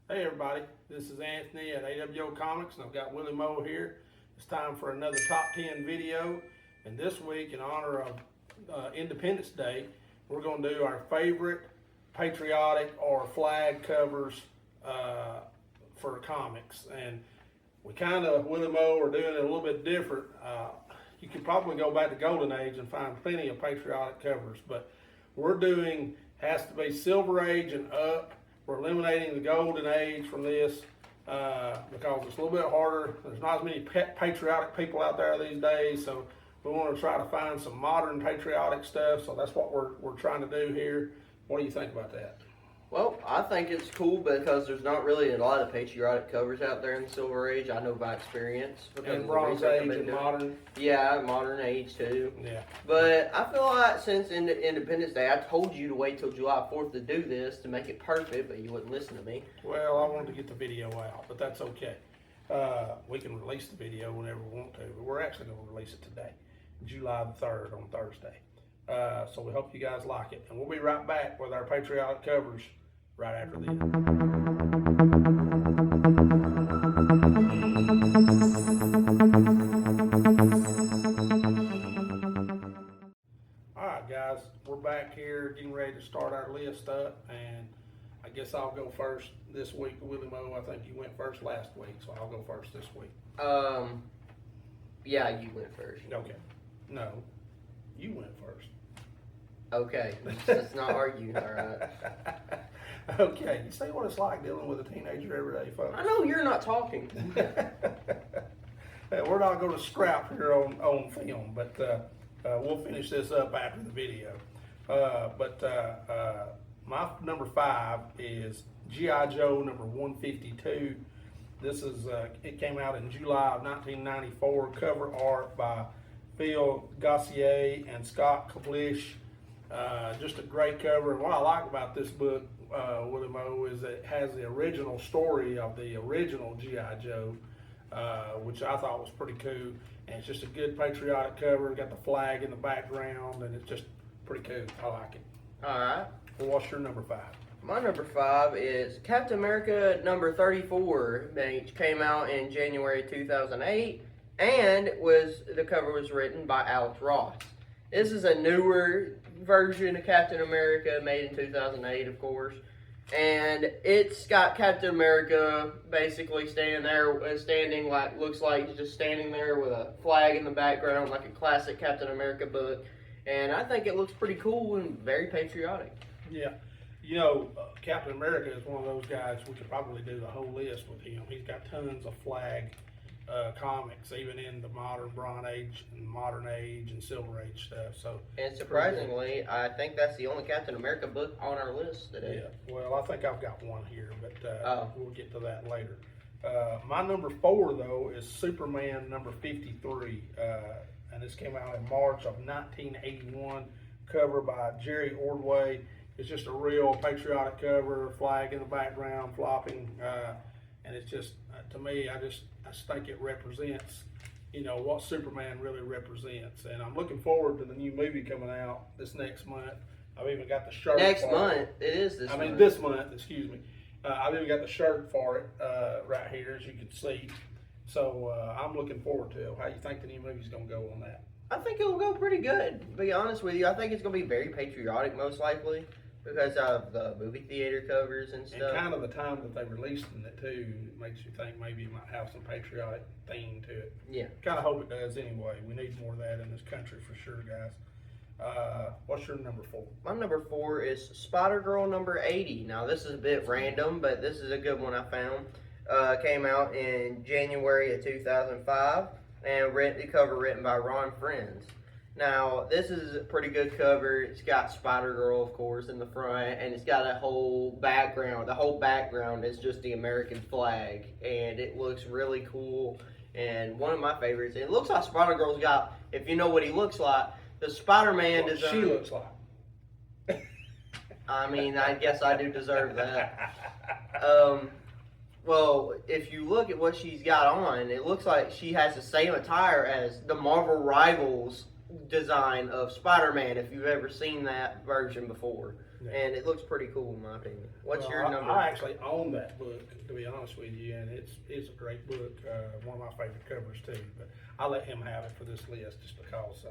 Hey everybody, this is Anthony at A.W.O Comics, and I've got Willie Moe here. It's time for another Top 10 video, and this week, in honor of Independence Day, we're going to do our favorite patriotic or flag covers for comics. And we kind of, Willie Moe, are doing it a little bit different. You could probably go back to Golden Age and find plenty of patriotic covers, but we're doing, has to be Silver Age and up. We're eliminating the Golden Age from this because it's a little bit harder. There's not as many patriotic people out there these days, so we want to try to find some modern patriotic stuff. So that's what we're trying to do here. What do you think about that? Well, I think it's cool because there's not really a lot of patriotic covers out there in the Silver Age. I know by experience. And Bronze Age and modern. Yeah, modern age too. Yeah. But I feel like since Independence Day, I told you to wait till July 4th to do this to make it perfect, but you wouldn't listen to me. Well, I wanted to get the video out, but that's okay. We can release the video whenever we want to, but we're actually going to release it today, July the 3rd on Thursday. So we hope you guys like it. And we'll be right back with our patriotic covers right after this. Alright guys, we're back here getting ready to start our list up, and I guess I'll go first this week. Willie Moe, I think you went first last week, so I'll go first this week. Yeah, you went first. Okay. No, you went first. Okay, let's not argue, alright. Okay, you see what it's like dealing with a teenager every day, folks. I know you're not talking. We're not going to scrap here on film, but we'll finish this up after the video. My number 5 is G.I. Joe number 152. This is it came out in July of 1994. Cover art by Phil Gossier and Scott Kablish. Just a great cover. And what I like about this book, Willie Moe, is that it has the original story of the original G.I. Joe, which I thought was pretty cool. And it's just a good patriotic cover. Got the flag in the background, and it's just pretty cool. I like it. All right. Well, what's your number 5? My number 5 is Captain America number 34, which came out in January 2008, and the cover was written by Alex Ross. This is a newer version of Captain America, made in 2008, of course. And it's got Captain America basically standing like, looks like he's just standing there with a flag in the background, like a classic Captain America book. And I think it looks pretty cool and very patriotic. Yeah. You know, Captain America is one of those guys, we could probably do the whole list with him. He's got tons of flag comics, even in the modern Bronze Age and Modern Age and Silver Age stuff. So, and surprisingly, I think that's the only Captain America book on our list today. Yeah, well, I think I've got one here, but we'll get to that later. My number 4, though, is Superman number 53, and this came out in March of 1981. Cover by Jerry Ordway. It's just a real patriotic cover, flag in the background, flopping, and it's just, to me, I just think it represents, you know, what Superman really represents. And I'm looking forward to the new movie coming out this next month. I've even got the shirt. Next month? It is this month. I mean, this month, excuse me. I've even got the shirt for it right here, as you can see. So I'm looking forward to it. How you think the new movie's going to go on that? I think it'll go pretty good, to be honest with you. I think it's going to be very patriotic, most likely, because of the movie theater covers and stuff. And kind of the time that they released it, too, makes you think maybe it might have some patriotic theme to it. Yeah. Kind of hope it does anyway. We need more of that in this country for sure, guys. What's your number 4? My number 4 is Spider-Girl number 80. Now, this is a bit random, but this is a good one I found. Came out in January of 2005, and the cover written by Ron Friends. Now, this is a pretty good cover. It's got Spider-Girl, of course, in the front, and it's got a whole background. The whole background is just the American flag, and it looks really cool. And one of my favorites, it looks like Spider-Girl's got, if you know what he looks like, the Spider-Man design. She looks like. I mean, I guess I do deserve that. Well, if you look at what she's got on, it looks like she has the same attire as the Marvel Rivals design of Spider-Man, if you've ever seen that version before. Yeah. and it looks pretty cool in my opinion. What's Well, your number? I actually own that book, to be honest with you, and it's a great book. One of my favorite covers too. But I let him have it for this list just because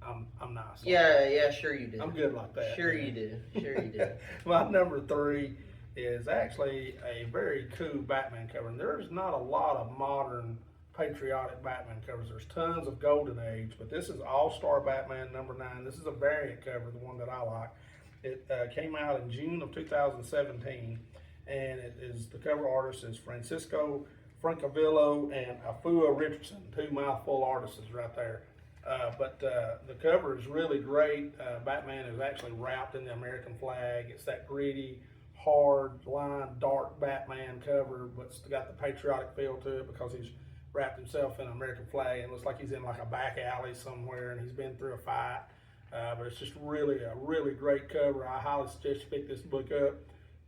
I'm nice. Yeah, sure you did. I'm good like that. Sure you did. Sure you did. My number 3 is actually a very cool Batman cover, and there's not a lot of modern patriotic Batman covers. There's tons of Golden Age, but this is All-Star Batman number 9. This is a variant cover, the one that I like. It came out in June of 2017, and it is, the cover artist is Francisco Francavilla and Afua Richardson, 2 mouthful artists right there. But the cover is really great. Batman is actually wrapped in the American flag. It's that gritty, hard line, dark Batman cover, but it's got the patriotic feel to it because he's wrapped himself in an American flag and looks like he's in like a back alley somewhere and he's been through a fight. But it's just really a really great cover. I highly suggest you pick this book up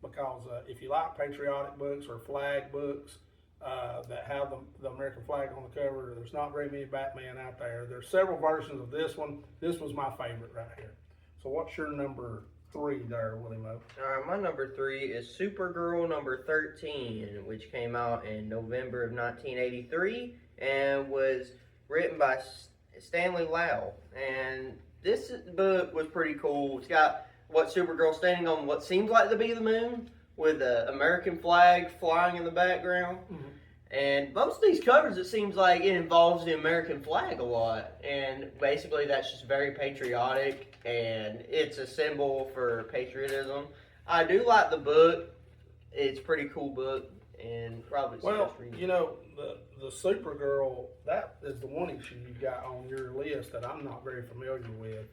because if you like patriotic books or flag books that have the American flag on the cover, there's not very many Batman out there. There's several versions of this one. This was my favorite right here. So what's your number 3 there, Willie Mo? All right, my number 3 is Supergirl number 13, which came out in November of 1983 and was written by Stanley Lau. And this book was pretty cool. It's got what Supergirl standing on what seems like to be the moon with the American flag flying in the background. Mm-hmm. And most of these covers, it seems like it involves the American flag a lot. And basically that's just very patriotic and it's a symbol for patriotism. I do like the book. It's a pretty cool book and probably you know, the Supergirl, that is the one issue you got on your list that I'm not very familiar with.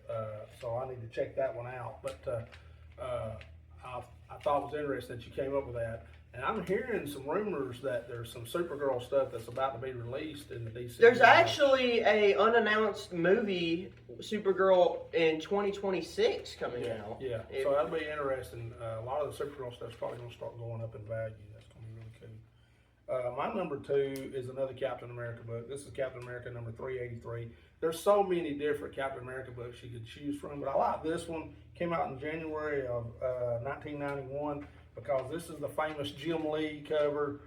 So I need to check that one out. But I thought it was interesting that you came up with that. And I'm hearing some rumors that there's some Supergirl stuff that's about to be released in the DC. There's actually a unannounced movie, Supergirl, in 2026 coming out. Yeah, so that'll be interesting. A lot of the Supergirl stuff's probably going to start going up in value. That's going to be really cool. My number 2 is another Captain America book. This is Captain America number 383. There's so many different Captain America books you could choose from, but I like this one. Came out in January of 1991. Because this is the famous Jim Lee cover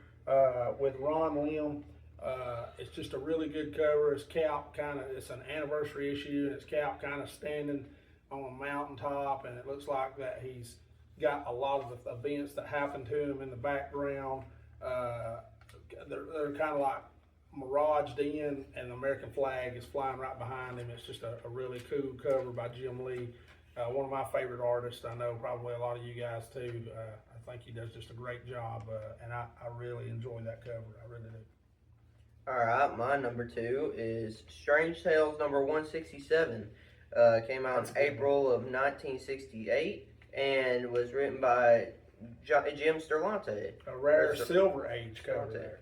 with Ron Lim. It's just a really good cover. It's Cap it's an anniversary issue, and it's Cap kind of standing on a mountaintop, and it looks like that he's got a lot of the events that happened to him in the background. They're kind of like miraged in, and the American flag is flying right behind him. It's just a really cool cover by Jim Lee. One of my favorite artists. I know probably a lot of you guys too. I think he does just a great job, and I really enjoy that cover. I really do. All right, my number 2 is Strange Tales number 167. Came out in April of 1968 and was written by Jim Sterlante. A rare Silver Age cover there.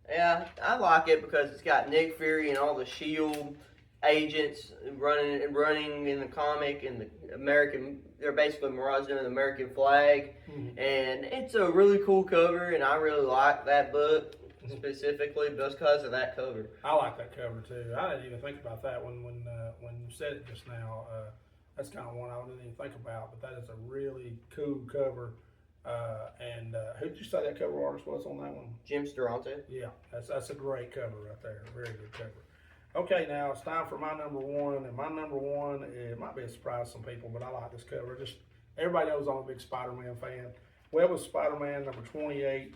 Yeah, I like it because it's got Nick Fury and all the S.H.I.E.L.D. agents running in the comic, and the American, they're basically miraged in the American flag. Mm-hmm. And it's a really cool cover, and I really like that book specifically just because of that cover. I like that cover too. I didn't even think about that when you said it just now. That's kind of one I didn't even think about, but that is a really cool cover. And who did you say that cover artist was on that one? Jim Sterlante. Yeah, that's a great cover right there. Very good cover. Okay, now it's time for my number 1, and my number 1, it might be a surprise to some people, but I like this cover. Just everybody knows I'm a big Spider-Man fan. Web of Spider-Man number 28,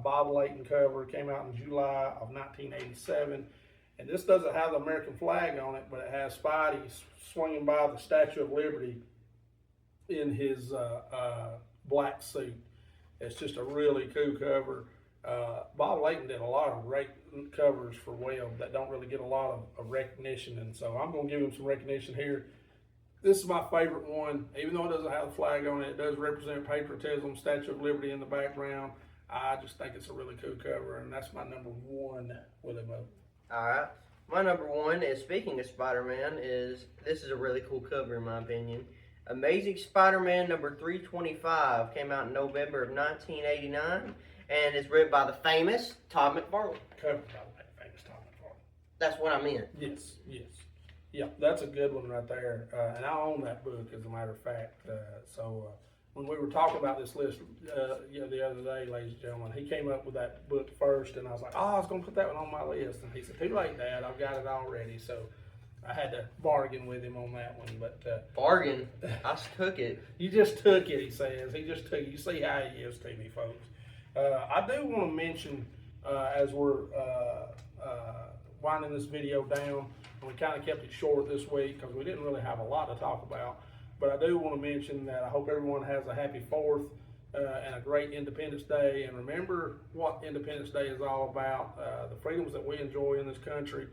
Bob Layton cover, came out in July of 1987, and this doesn't have the American flag on it, but it has Spidey swinging by the Statue of Liberty in his black suit. It's just a really cool cover. Bob Layton did a lot of great covers for Web that don't really get a lot of recognition, and so I'm going to give him some recognition here. This is my favorite one. Even though it doesn't have the flag on it, it does represent patriotism, Statue of Liberty in the background. I just think it's a really cool cover, and that's my number 1, Willie Mo. All right. My number 1 is, speaking of Spider-Man, this is a really cool cover in my opinion. Amazing Spider-Man number 325 came out in November of 1989. And it's written by the famous Todd McFarlane. Covered by the famous Todd McFarlane. That's what I meant. Yes. Yeah, that's a good one right there. And I own that book, as a matter of fact. When we were talking about this list the other day, ladies and gentlemen, he came up with that book first, and I was like, oh, I was going to put that one on my list. And he said, too late, Dad, I've got it already. So I had to bargain with him on that one. But Bargain? I took it. You just took it, he says. He just took it. You see how he is to me, folks. I do want to mention, as we're winding this video down, and we kind of kept it short this week because we didn't really have a lot to talk about. But I do want to mention that I hope everyone has a happy 4th and a great Independence Day. And remember what Independence Day is all about. The freedoms that we enjoy in this country,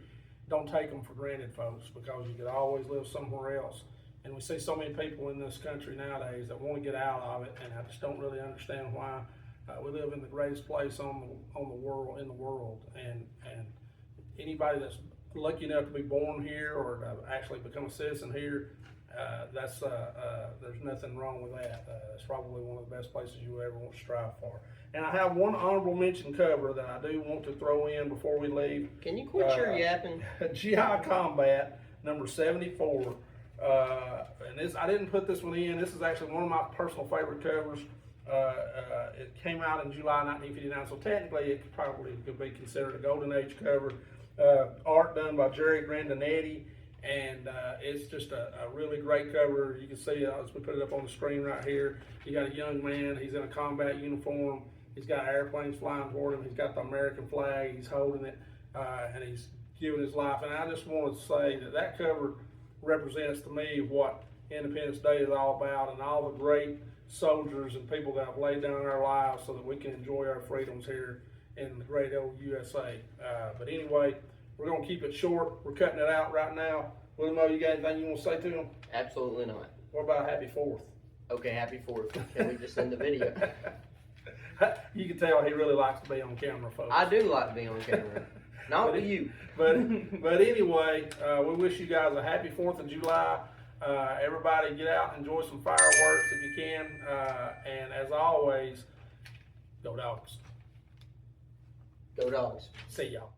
don't take them for granted, folks, because you could always live somewhere else. And we see so many people in this country nowadays that want to get out of it, and I just don't really understand why. We live in the greatest place in the world, and anybody that's lucky enough to be born here or to actually become a citizen here, there's nothing wrong with that. It's probably one of the best places you ever want to strive for. And I have one honorable mention cover that I do want to throw in before we leave. Can you quit your yapping? GI Combat number 74. And this, I didn't put this one in. This is actually one of my personal favorite covers. It came out in July 1959, so technically it probably could be considered a golden age cover. Art done by Jerry Grandinetti, and it's just a really great cover. You can see, as we put it up on the screen right here, you got a young man, he's in a combat uniform, he's got airplanes flying toward him, he's got the American flag, he's holding it, and he's giving his life. And I just wanted to say that cover represents to me what Independence Day is all about, and all the great soldiers and people that have laid down their lives so that we can enjoy our freedoms here in the great old USA. But anyway, we're going to keep it short. We're cutting it out right now. Willie-Mo, you got anything you want to say to them? Absolutely not. What about Happy 4th? Okay, Happy 4th. Can we just end the video? You can tell he really likes to be on camera, folks. I do like to be on camera. Not with you. But anyway, we wish you guys a happy 4th of July. Everybody get out and enjoy some fireworks if you can. And as always, go Dogs. Go Dogs. See y'all.